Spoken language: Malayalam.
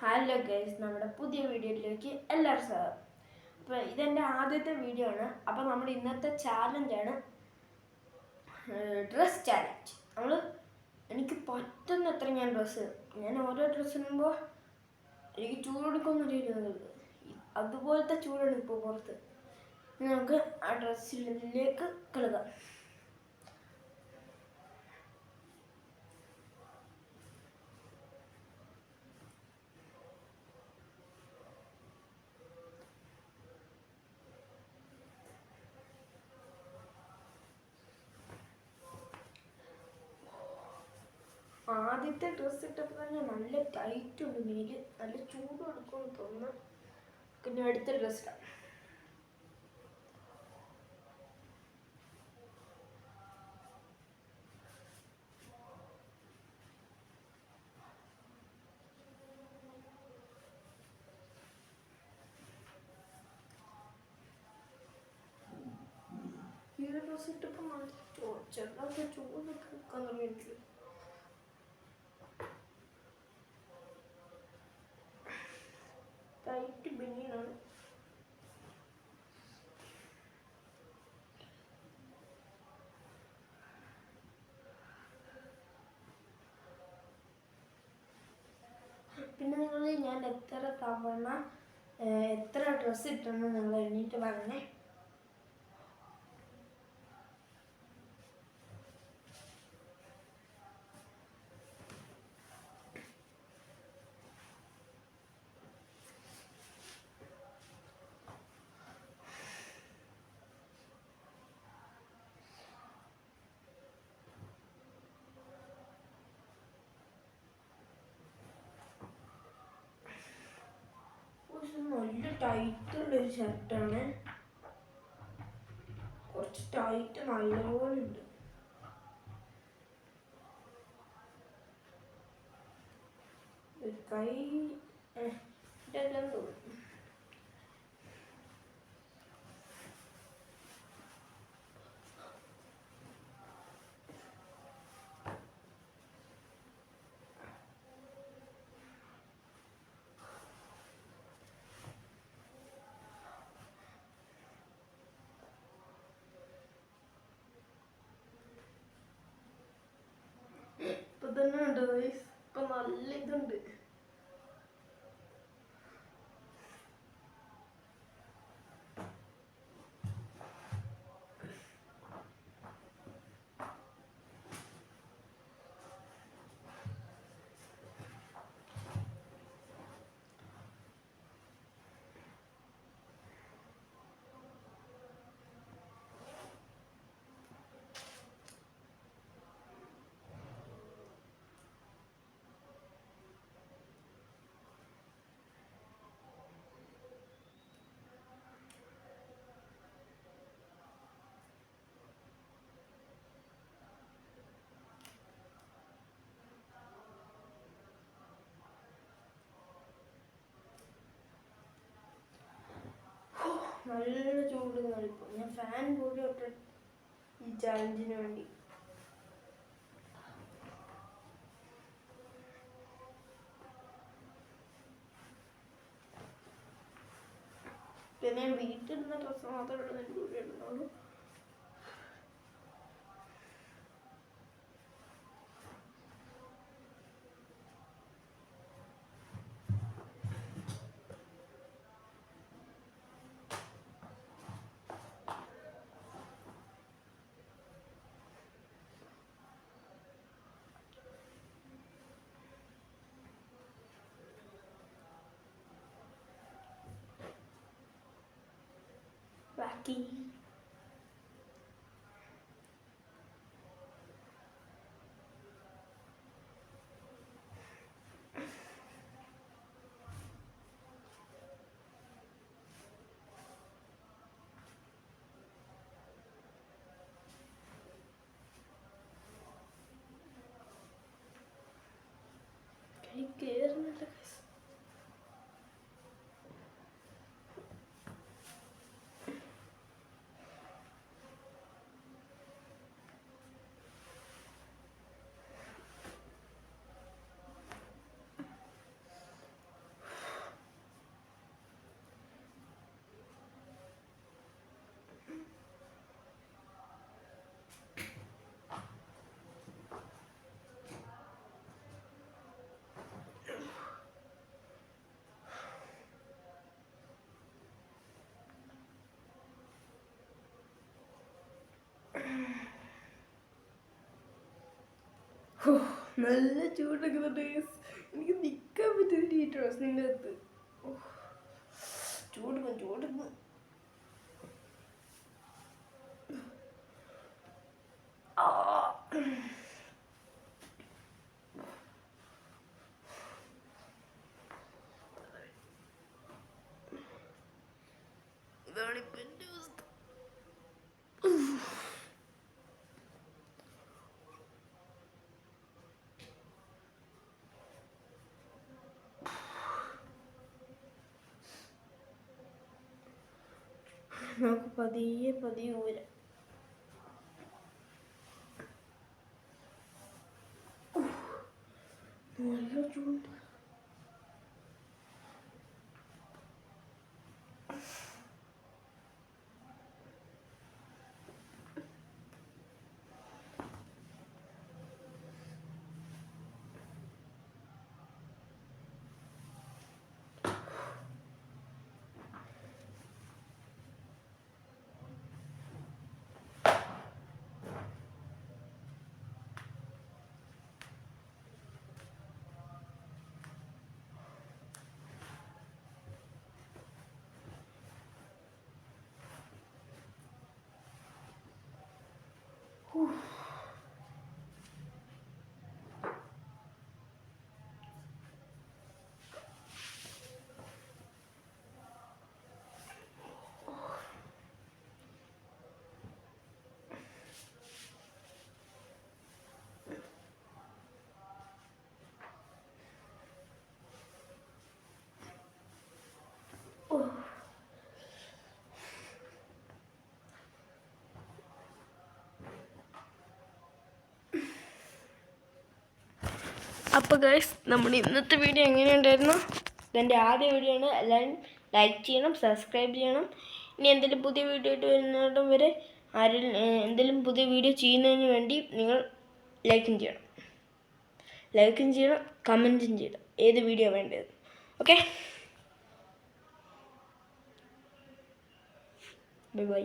ഹലോ ഗൈസ്, നമ്മുടെ പുതിയ വീഡിയോയിലേക്ക് എല്ലാവരും സ്വാഗതം. അപ്പോൾ ഇതെൻ്റെ ആദ്യത്തെ വീഡിയോ ആണ്. അപ്പോൾ നമ്മുടെ ഇന്നത്തെ ചാലഞ്ചാണ് ഡ്രസ് ചാലഞ്ച്. എനിക്ക് പറ്റുന്നത്ര ഞാൻ ഓരോ ഡ്രസ്സ് ഇടുമ്പോൾ എനിക്ക് ചൂടെടുക്കുമെന്നൊരു അതുപോലത്തെ ചൂടാണ് ഇപ്പോൾ പുറത്ത്. നമുക്ക് ആ ഡ്രസ്സിലേക്ക് കളിക്കാം. ആദ്യത്തെ ഡ്രസ്സ് ഇട്ടപ്പോൾ തന്നെ നല്ല ടൈറ്റ് ഉണ്ട്, മേല് നല്ല ചൂട് എടുക്കുമെന്ന് തോന്നുന്നു. പിന്നെ അടുത്ത ഡ്രസ്സ് ഇടാം. ഈ ഒരു ഡ്രസ്സ് ഇട്ടപ്പോൾ നല്ല ചെറുതൊക്കെ ചൂടൊക്കെ എടുക്കാൻ തുടങ്ങിയിട്ടില്ല. ടൈറ്റ് ബനിയനാണ്. പിന്നെ ഞാൻ എത്ര തവണ എത്ര ഡ്രസ്സ് ഇട്ടെന്ന് നിങ്ങൾ എണ്ണീറ്റ് പറഞ്ഞേ. നല്ല ടൈറ്റുള്ളൊരു ഷർട്ടാണ്. കുറച്ച് ടൈറ്റ് നല്ലപോലെ ഉണ്ട്. കൈ ഇതെല്ലാം തോന്നും. ഇപ്പൊ തന്നെ ഉണ്ട്, ഇപ്പൊ നല്ല ഇതുണ്ട്. നല്ല ചൂട് കളിപ്പോൾ ഞാൻ ഫാൻ കൂടി ഇട്ട് ഈ ചാലഞ്ചിന് വേണ്ടി. പിന്നെ ഞാൻ വീട്ടിലിരുന്ന ഡ്രസ്സ് മാത്രം ഇടുന്നതിന് കൂടി ഇടുന്നുള്ളൂ. ബാക്കി കൈ കയറുന്നില്ല. നല്ല ചൂടെടുക്കുന്നുണ്ട് ഗൈസ്. എനിക്ക് നിൽക്കാൻ പറ്റുന്നില്ല ഈ ഡ്രസ്സിൻ്റെ അകത്ത്. ചൂടുന്നു. ഇതാണിപ്പോൾ എൻ്റെ അവസ്ഥ. നമുക്ക് പതിയെ ഊരാം. നല്ല ചൂട്. അപ്പോൾ ഗൈസ്, നമ്മുടെ ഇന്നത്തെ വീഡിയോ എങ്ങനെയുണ്ടായിരുന്നു? ഇതെൻ്റെ ആദ്യ വീഡിയോ ആണ്. എല്ലാവരും ലൈക്ക് ചെയ്യണം, സബ്സ്ക്രൈബ് ചെയ്യണം. ഇനി എന്തെങ്കിലും പുതിയ വീഡിയോ ആയിട്ട് വരുന്നിടം വരെ എന്തെങ്കിലും പുതിയ വീഡിയോ ചെയ്യുന്നതിന് വേണ്ടി നിങ്ങൾ ലൈക്കും ചെയ്യണം, കമൻറ്റും ചെയ്യണം ഏത് വീഡിയോ വേണ്ടത്. Okay, by.